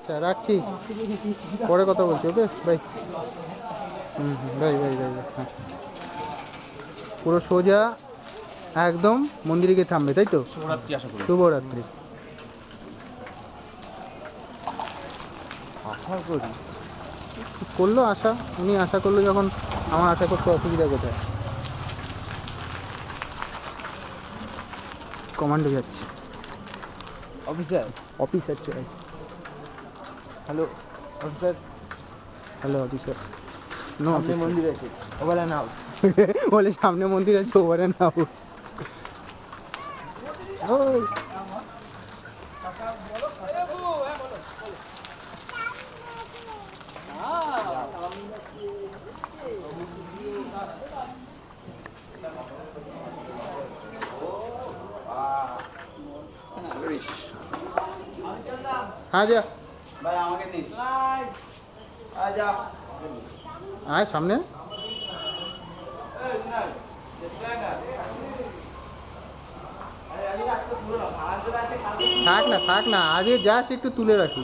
আচ্ছা রাখছি, পরে কথা বলছি। Okay bye. Bye bye bye bye. হ্যাঁ, পুরো সোজা একদম মন্দিরে গিয়ে থামবে, তাই তো? শুভরাত্রি আশা করি। শুভরাত্রি। আশা করি করলো আশা, উনি আশা করলো যখন, আমার আশা করতে অসুবিধা কোথায়? কমান্ডো যাচ্ছে, officer. Officer choice. Hello officer. Hello officer. No সামনে মন্দির আছে, ওভার অ্যান্ড আউট। বলে সামনে মন্দির আছে, ওভার অ্যান্ড আউট। ওই হ্যাঁ যা ভাই আমাকে দিস। আজা আয় সামনে। থাক না থাক না, আগে জাস্ট একটু তুলে রাখি।